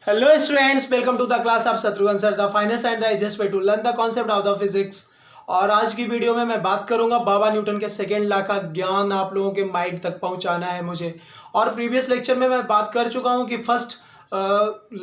Hello students, welcome to the class of Shatrughan sir, the finest and the easiest way to learn the concept of the physics। और आज की video में मैं बात करूंगा बाबा Newton के सेकेंड लॉ का ज्ञान आप लोगों के माइंड तक पहुंचाना है मुझे। और प्रीवियस लेक्चर में मैं बात कर चुका हूं कि फर्स्ट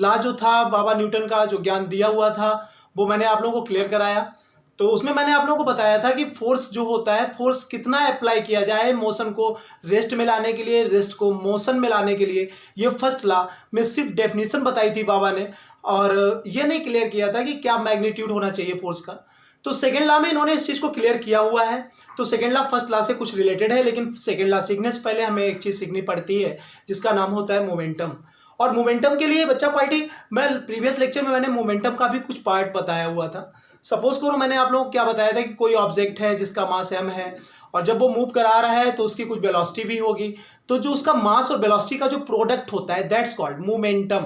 लॉ जो था बाबा न्यूटन का जो ज्ञान दिया हुआ था वो मैंने आप लोगों को क्लियर कराया। तो उसमें मैंने आप लोगों को बताया था कि फोर्स जो होता है, फोर्स कितना अप्लाई किया जाए मोशन को रेस्ट में लाने के लिए, रेस्ट को मोशन में लाने के लिए। ये फर्स्ट लॉ में सिर्फ डेफिनेशन बताई थी बाबा ने, और ये नहीं क्लियर किया था कि क्या मैग्नीट्यूड होना चाहिए फोर्स का। तो सेकेंड लॉ में इन्होंने इस चीज को क्लियर किया हुआ है। तो सेकेंड लॉ फर्स्ट लॉ से कुछ रिलेटेड है, लेकिन सेकेंड लॉ सीखने से पहले हमें एक चीज सीखनी पड़ती है जिसका नाम होता है मोमेंटम। और मोमेंटम के लिए बच्चा पार्टी, मैं प्रीवियस लेक्चर में मैंने मोमेंटम का भी कुछ पार्ट बताया हुआ था। सपोज करो मैंने आप लोगों को क्या बताया था कि कोई ऑब्जेक्ट है जिसका मास m है, और जब वो मूव करा रहा है तो उसकी कुछ वेलोसिटी भी होगी। तो जो उसका मास और वेलोसिटी का जो प्रोडक्ट होता है दैट्स कॉल्ड मोमेंटम।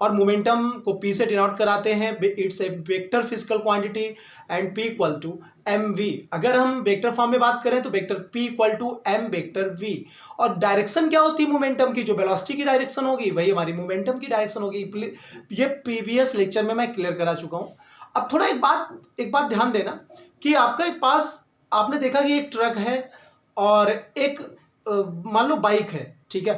और मोमेंटम को p से डिनोट कराते हैं, it's a vector physical quantity and p equal to mv। अगर हम वेक्टर फॉर्म में बात करें तो vector p equal to m vector v। और डायरेक्शन क्या होती है मोमेंटम की? जो वेलोसिटी की डायरेक्शन होगी वही हमारी मोमेंटम की डायरेक्शन होगी। ये प्रीवियस लेक्चर में मैं क्लियर करा चुका हूँ। अब थोड़ा एक बात ध्यान देना कि आपके पास, आपने देखा कि एक ट्रक है और एक मान लो बाइक है, ठीक है।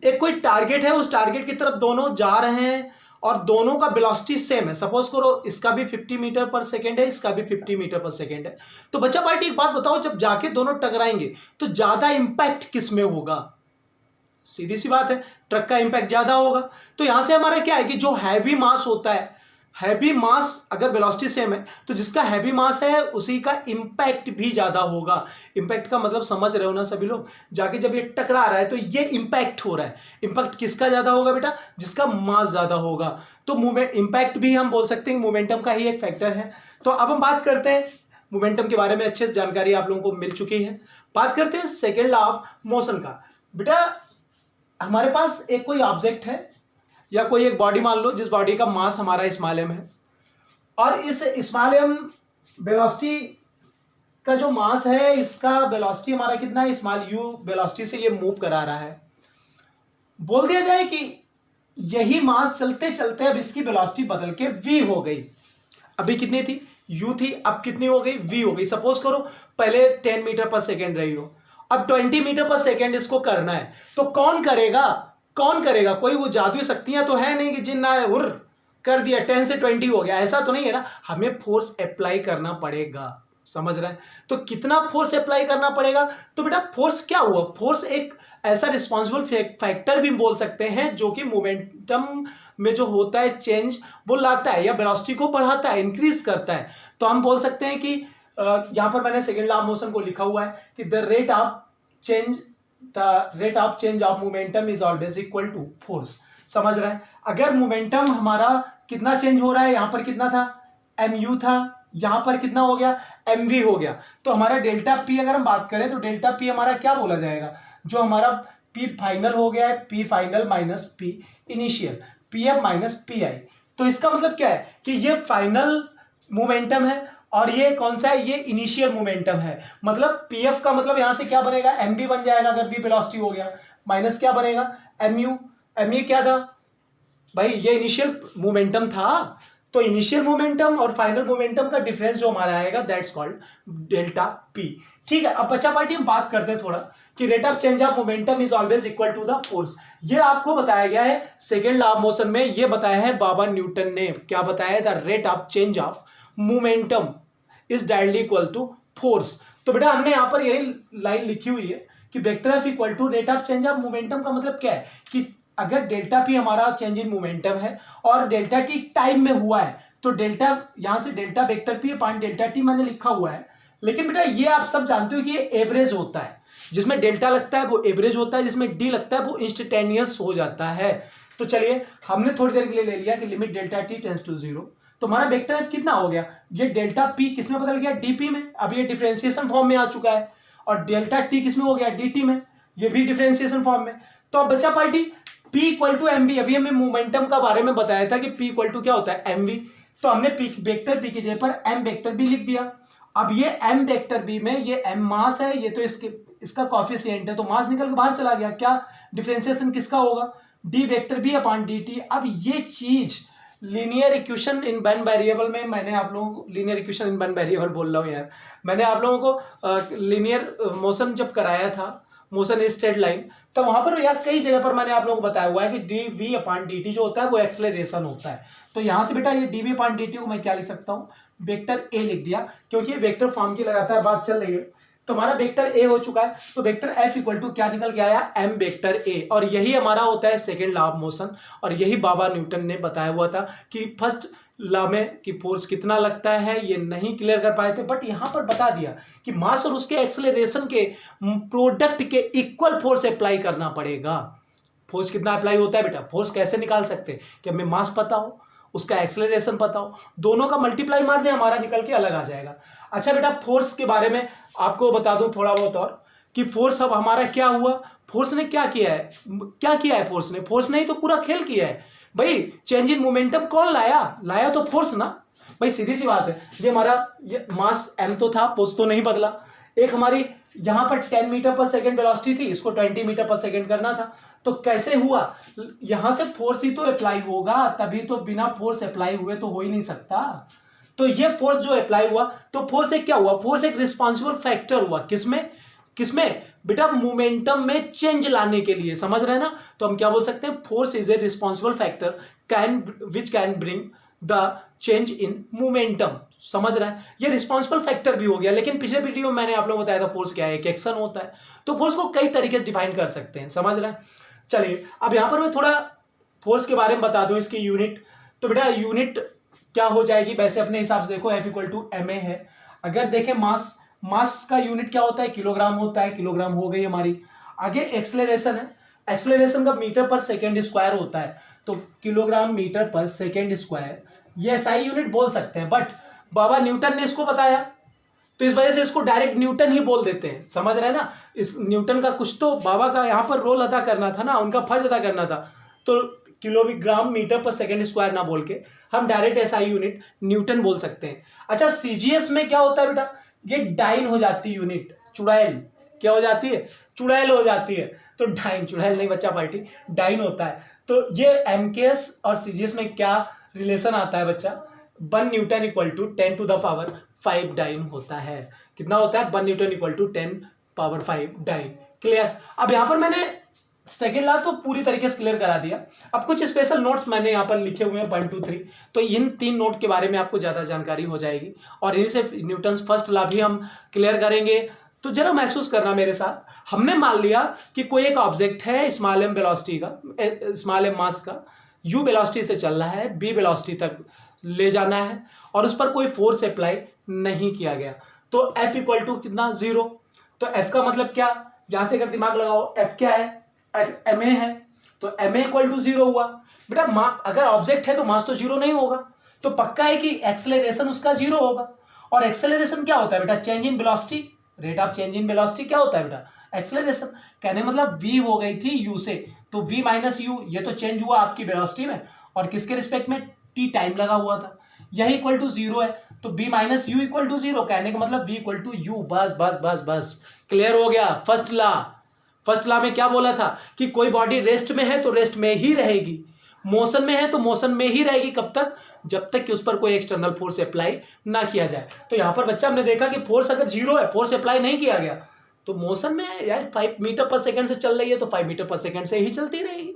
एक कोई टारगेट है, उस टारगेट की तरफ दोनों जा रहे हैं और दोनों का वेलोसिटी सेम है। सपोज करो इसका भी 50 मीटर पर सेकेंड है, इसका भी 50 मीटर पर सेकेंड है। तो बच्चा पार्टी एक बात बताओ, जब जाके दोनों टकराएंगे तो ज्यादा इंपैक्ट किस में होगा? सीधी सी बात है, ट्रक का इंपैक्ट ज्यादा होगा। तो यहां से हमारा क्या है कि जो हैवी मास होता है, हैवी मास अगर वेलोसिटी सेम है तो जिसका हैवी मास है उसी का इंपैक्ट भी ज्यादा होगा। इंपैक्ट का मतलब समझ रहे हो ना सभी लोग? जाके जब ये टकरा रहा है तो ये इंपैक्ट हो रहा है। इंपैक्ट किसका ज्यादा होगा बेटा? जिसका मास ज्यादा होगा। तो मूवमेंट इंपैक्ट भी हम बोल सकते हैं मोमेंटम का ही एक फैक्टर है। तो अब हम बात करते हैं मोमेंटम के बारे में, अच्छे से जानकारी आप लोगों को मिल चुकी है। बात करते हैं सेकेंड लॉ ऑफ मोशन का। बेटा हमारे पास एक कोई ऑब्जेक्ट है या कोई एक बॉडी मान लो, जिस बॉडी का मास हमारा स्मॉल m है, और इस स्मॉल m वेलोसिटी का जो मास है, इसका वेलोसिटी हमारा कितना है? स्मॉल u वेलोसिटी से ये मूव करा रहा है। बोल दिया जाए कि यही मास चलते चलते अब इसकी वेलोसिटी बदल के v हो गई। अभी कितनी थी? u थी, अब कितनी हो गई? v हो गई। सपोज करो पहले 10 मीटर पर सेकेंड रही हो, अब 20 मीटर पर सेकेंड इसको करना है। तो कौन करेगा? कौन करेगा? कोई वो जादुई शक्तियां तो है नहीं कि जिन्ना है हुर कर दिया 10 से 20 हो गया, ऐसा तो नहीं है ना। हमें फोर्स अप्लाई करना पड़ेगा, समझ रहे हैं? तो कितना फोर्स अप्लाई करना पड़ेगा? तो बेटा फोर्स क्या हुआ? फोर्स एक ऐसा रिस्पॉन्सिबल फैक्टर भी बोल सकते हैं जो कि मोमेंटम में जो होता है चेंज वो लाता है या वेलोसिटी को बढ़ाता है, इंक्रीज करता है। तो हम बोल सकते हैं कि यहां पर मैंने सेकेंड लॉ ऑफ मोशन को लिखा हुआ है कि the rate of change of momentum is always equal to force. समझ रहा है? अगर मोमेंटम हमारा कितना चेंज हो रहा है, यहां पर कितना था? mu था, यहां पर कितना हो गया? mv हो गया। तो हमारा डेल्टा p अगर हम बात करें तो डेल्टा p हमारा क्या बोला जाएगा? जो हमारा p फाइनल हो गया है, p final minus p initial, pf minus pi। तो इसका मतलब क्या है कि ये फाइनल मोमेंटम है और ये कौन सा है? ये इनिशियल मोमेंटम है। मतलब pf का मतलब यहां से क्या बनेगा? mv बन जाएगा अगर v वेलोसिटी हो गया, माइनस क्या बनेगा? mu। mu क्या था भाई? ये इनिशियल मोमेंटम था। तो इनिशियल मोमेंटम और फाइनल मोमेंटम का डिफरेंस जो हमारा आएगा दैट्स कॉल्ड डेल्टा p। ठीक है। अब बच्चा पार्टी हम बात करते हैं थोड़ा कि rate of change of momentum is always equal to the force. ये आपको बताया गया है सेकेंड लॉ ऑफ मोशन में, ये बताया है बाबा न्यूटन ने। क्या बताया है? The rate of change of momentum is directly equal to force. तो बेटा हमने यहां पर यही लाइन लिखी हुई है कि vector F equal to rate of change of momentum. का मतलब क्या है कि अगर डेल्टा पी हमारा चेंज इन मोमेंटम है और डेल्टा टी टाइम में हुआ है, तो डेल्टा यहां से delta vector P point delta T मैंने लिखा हुआ है। लेकिन बेटा ये आप सब जानते हो कि ये एवरेज होता है। जिसमें डेल्टा लगता है वो एवरेज होता है, जिसमें डी लगता है वो इंस्टेंटेनियस हो जाता है। तो चलिए हमने थोड़ी देर के लिए ले लिया कि limit delta t tends to 0। तो हमारा वेक्टर एफ कितना हो गया? ये डेल्टा पी किस में बदल गया? डीपी में। अब ये डिफरेंशिएशन फॉर्म में आ चुका है। और डेल्टा टी किस में हो गया? डीटी में। ये भी डिफरेंशिएशन फॉर्म में। तो अब बच्चा party P equal to m v. अभी हमें मोमेंटम का बारे में बताया था कि P इक्वल टू क्या होता है? M v. तो हमने वेक्टर P की जगह पर m वेक्टर B लिख दिया। अब ये m वेक्टर B में ये m मास है, ये तो इसका कॉफिशिएंट है, तो मास निकल के बाहर चला गया। क्या डिफरेंशिएशन किसका होगा? D vector B upon D T. अब ये चीज linear equation in one variable में मैंने आप लोगों को, linear equation in one variable बोल रहा हूँ यार, मैंने आप लोगों को लीनियर मोशन जब कराया था, मोशन इज स्ट्रेट लाइन, तो वहां पर यार कई जगह पर मैंने आप लोगों को बताया हुआ है कि D V upon D T जो होता है वो एक्सेलरेशन होता है। तो यहां से बेटा ये D V upon D T को मैं क्या लिख सकता हूँ, वेक्टर ए लिख दिया, क्योंकि वेक्टर फॉर्म की लगातार बात चल रही है। तो हमारा वेक्टर ए हो चुका है, तो वेक्टर एफ इक्वल टू क्या निकल के आया, एम वेक्टर ए। और यही हमारा होता है सेकेंड लॉ ऑफ मोशन, और यही बाबा न्यूटन ने बताया हुआ था कि फर्स्ट लॉ में कि फोर्स कितना लगता है ये नहीं क्लियर कर पाए थे, बट यहां पर बता दिया कि मास और उसके एक्सेलरेशन के प्रोडक्ट के इक्वल फोर्स अप्लाई करना पड़ेगा। फोर्स कितना अप्लाई होता है बेटा, फोर्स कैसे निकाल सकते हैं कि हमें मास पता हो, उसका एक्सेलरेशन पता हो, दोनों का मल्टीप्लाई मार दें, हमारा निकल के अलग आ जाएगा। अच्छा बेटा, फोर्स के बारे में आपको बता दूं थोड़ा बहुत और कि फोर्स अब हमारा क्या हुआ, फोर्स ने क्या किया है, क्या किया है फोर्स ने ही तो पूरा खेल किया है भाई। चेंज इन मोमेंटम कौन लाया तो फोर्स ना भाई, सीधी सी बात है। ये हमारा ये मास m तो था, फोर्स तो नहीं बदला। एक हमारी यहां पर 10 मीटर पर सेकेंड वेलोसिटी थी, इसको 20 मीटर पर सेकेंड करना था, तो कैसे हुआ, यहां से फोर्स ही तो अप्लाई होगा, तभी तो बिना फोर्स अप्लाई हुए तो हो ही नहीं सकता। तो ये फोर्स जो अप्लाई हुआ, तो फोर्स एक क्या हुआ, फोर्स एक रिस्पॉन्सिबल फैक्टर हुआ, किसमें बेटा, मोमेंटम में चेंज लाने के लिए, समझ रहे हैं ना। तो हम क्या बोल सकते हैं, force is a responsible factor which can bring the change in momentum, समझ रहे हैं। ये रिस्पॉन्सिबल फैक्टर भी हो गया, लेकिन पिछले वीडियो में मैंने आप लोगों को बताया था फोर्स क्या है, एक एक्शन होता है। तो फोर्स को कई तरीके से डिफाइन कर सकते हैं, समझ रहे हैं। चलिए अब यहां पर मैं थोड़ा फोर्स के बारे में बता दूं, इसकी यूनिट। तो बेटा यूनिट क्या हो जाएगी, वैसे अपने हिसाब से देखो F equal to M A है। अगर देखें मास का यूनिट क्या होता है, किलोग्राम होता है, किलोग्राम हो गई हमारी। आगे एक्सेलरेशन है, एक्सेलरेशन का मीटर पर सेकेंड स्क्वायर होता है, तो किलोग्राम मीटर पर सेकेंड स्क्वायर, ये एसआई यूनिट बोल सकते हैं, बट बाबा न्यूटन ने इसको बताया, तो इस वजह से इसको डायरेक्ट न्यूटन ही बोल देते हैं, समझ रहे हैं ना। इस न्यूटन का कुछ तो बाबा का यहाँ पर रोल अदा करना था ना, उनका फर्ज अदा करना था, तो किलोग्राम मीटर पर सेकेंड स्क्वायर ना बोल के हम डायरेक्ट एसआई यूनिट न्यूटन बोल सकते हैं। अच्छा, सीजीएस में क्या होता है बेटा, ये डाइन हो जाती है यूनिट, चुड़ैल क्या हो जाती है, चुड़ैल हो जाती है। तो डाइन, चुड़ैल नहीं बच्चा पार्टी, डाइन होता है। तो ये एमकेएस और सीजीएस में क्या रिलेशन आता है बच्चा, 1 newton equal to 10 to the power 5 dyne होता है। कितना होता है, 1 newton equal to 10 power 5 dyne. Clear. अब यहां पर मैंने सेकेंड लॉ तो पूरी तरीके से क्लियर करा दिया। अब कुछ स्पेशल नोट्स मैंने यहाँ पर लिखे हुए हैं 1 2 3, तो इन 3 नोट के बारे में आपको ज्यादा जानकारी हो जाएगी, और इनसे न्यूटन फर्स्ट लॉ भी हम क्लियर करेंगे। तो जरा महसूस करना मेरे साथ। हमने मान लिया कि कोई एक ऑब्जेक्ट है स्मॉल एम वेलोसिटी का, स्मॉल एम मास का, यू वेलोसिटी से चल रहा है, बी वेलोसिटी तक ले जाना है, और उस पर कोई फोर्स अप्लाई नहीं किया गया। तो एफ इक्वल टू कितना, 0। तो एफ का मतलब क्या, यहां से अगर दिमाग लगाओ, एफ क्या है, एम ए है, तो एम ए इक्वल टू 0 हुआ। बेटा अगर ऑब्जेक्ट है तो मास तो 0 नहीं होगा, तो पक्का है कि एक्सेलरेशन उसका 0 होगा। और एक्सेलरेशन क्या होता है बेटा, change in velocity, rate of change in velocity क्या होता है बेटा, एक्सेलरेशन। कहने मतलब v हो गई थी u से, तो v माइनस यू, ये तो चेंज हुआ आपकी वेलोसिटी में, और किसके रिस्पेक्ट में, t टाइम लगा हुआ था, यही इक्वल टू 0 है, तो v minus U equal to 0, कहने का मतलब v इक्वल टू यू। बस बस बस बस, क्लियर हो गया। फर्स्ट लॉ में क्या बोला था कि कोई बॉडी रेस्ट में है तो रेस्ट में ही रहेगी, मोशन में है तो मोशन में ही रहेगी, कब तक, जब तक कि उस पर कोई एक्सटर्नल फोर्स अप्लाई ना किया जाए। तो यहां पर बच्चा हमने देखा कि फोर्स अगर 0 है, फोर्स अप्लाई नहीं किया गया, तो मोशन में यार 5 मीटर पर सेकंड से चल रही है तो 5 मीटर पर सेकंड से ही चलती रहेगी,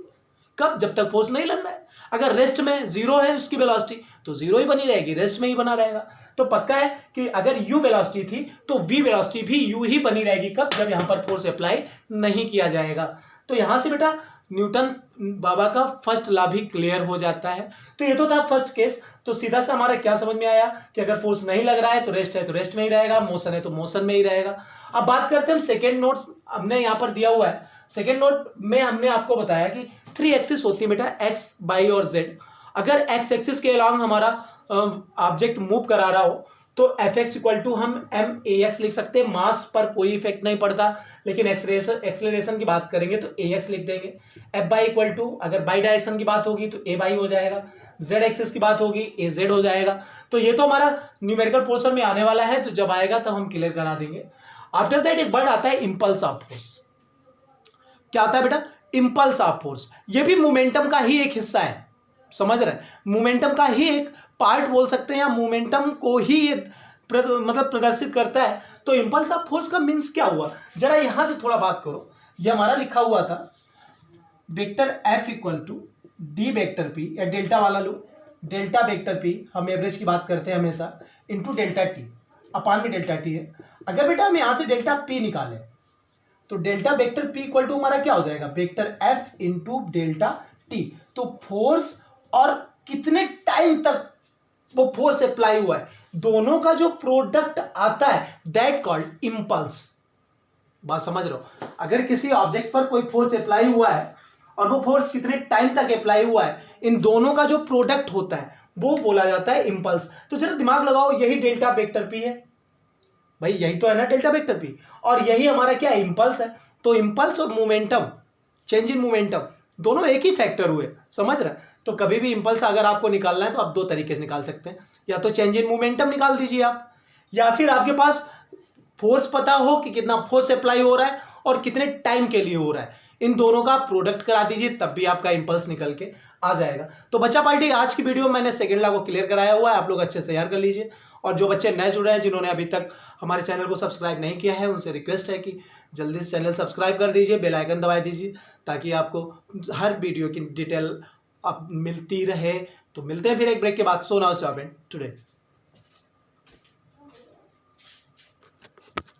कब, जब तक फोर्स नहीं लग रहा है। अगर रेस्ट में 0 है उसकी वेलोसिटी, तो 0 ही बनी रहेगी, रेस्ट में ही बना रहेगा। तो पक्का है कि अगर u वेलोसिटी थी तो v वेलोसिटी भी u ही बनी रहेगी, कब, जब यहां पर फोर्स अप्लाई नहीं किया जाएगा। तो यहां से बेटा न्यूटन बाबा का फर्स्ट लॉ भी क्लियर हो जाता है। तो ये तो था फर्स्ट केस। तो सीधा सा हमारा क्या समझ में आया कि अगर फोर्स नहीं लग रहा है तो रेस्ट में ही रहेगा, मोशन है तो मोशन में ही रहेगा। अब बात करते हैं हम सेकेंड नोट, हमने यहाँ पर दिया हुआ है। सेकेंड नोट में हमने आपको बताया कि 3 एक्सिस होती है बेटा, एक्स, वाई और जेड। अगर एक्स एक्सिस के अलॉन्ग हमारा ऑब्जेक्ट मूव करा रहा हो तो एफ एक्स इक्वल टू हम एम ए एक्स लिख सकते हैं, मास पर कोई इफेक्ट नहीं पड़ता, लेकिन एक्सेलरेशन की बात करेंगे तो ए एक्स लिख देंगे। एफ बाई इक्वल टू, अगर बाई डायरेक्शन की बात होगी तो ए बाई हो जाएगा, जेड एक्सिस की बात होगी ए जेड हो जाएगा। तो ये तो हमारा न्यूमेरिकल पोर्शन में आने वाला है, तो जब आएगा तब हम क्लियर करा देंगे। आफ्टर दैट एक वर्ड आता है इंपल्स ऑफ फोर्स। क्या आता है बेटा, इम्पल्स ऑफ फोर्स, ये भी मोमेंटम का ही एक हिस्सा है, समझ रहे हैं, मोमेंटम का ही एक पार्ट बोल सकते हैं, या मोमेंटम को ही ये मतलब प्रदर्शित करता है। तो इम्पल्स ऑफ फोर्स का मीन्स क्या हुआ, जरा यहां से थोड़ा बात करो। ये हमारा लिखा हुआ था vector F equal to D vector P, या डेल्टा वाला लो, डेल्टा वेक्टर पी, हम एवरेज की बात करते हैं हमेशा, इंटू डेल्टा टी, अपान में डेल्टा टी है। अगर बेटा हम यहां से डेल्टा पी निकालें तो delta vector P equal to हमारा क्या हो जाएगा, vector F into delta T. तो फोर्स और कितने टाइम तक वो फोर्स अप्लाई हुआ है, दोनों का जो प्रोडक्ट आता है दैट कॉल्ड इंपल्स। बात समझ रहे हो, अगर किसी ऑब्जेक्ट पर कोई फोर्स अप्लाई हुआ है और वो फोर्स कितने टाइम तक अप्लाई हुआ है, इन दोनों का जो प्रोडक्ट होता है वो बोला जाता है इंपल्स। तो जरा दिमाग लगाओ, यही डेल्टा वेक्टर पी है भाई, यही तो है ना डेल्टा वेक्टर पी, और यही हमारा क्या है, इंपल्स है। तो इंपल्स और मोमेंटम, चेंज इन मोमेंटम, दोनों एक ही फैक्टर हुए, समझ रहे हैं। तो कभी भी इंपल्स अगर आपको निकालना है तो आप दो तरीके से निकाल सकते हैं, या तो चेंज इन मोमेंटम निकाल दीजिए आप, या फिर आपके पास फोर्स पता हो कि कितना फोर्स अप्लाई हो रहा है और कितने टाइम के लिए हो रहा है, इन दोनों का प्रोडक्ट करा दीजिए, तब भी आपका इंपल्स निकल के आ जाएगा। तो बच्चा पार्टी, आज की वीडियो में मैंने सेकंड लॉ को क्लियर कराया हुआ है, आप लोग अच्छे से तैयार कर लीजिए। और जो बच्चे नए जुड़े हैं, जिन्होंने अभी तक हमारे चैनल को सब्सक्राइब नहीं किया है, उनसे रिक्वेस्ट है कि जल्दी से चैनल सब्सक्राइब कर दीजिए, बेल आइकन दबा दीजिए, ताकि आपको हर वीडियो की डिटेल आप मिलती रहे। तो मिलते हैं फिर एक ब्रेक के बाद। So now stop it today.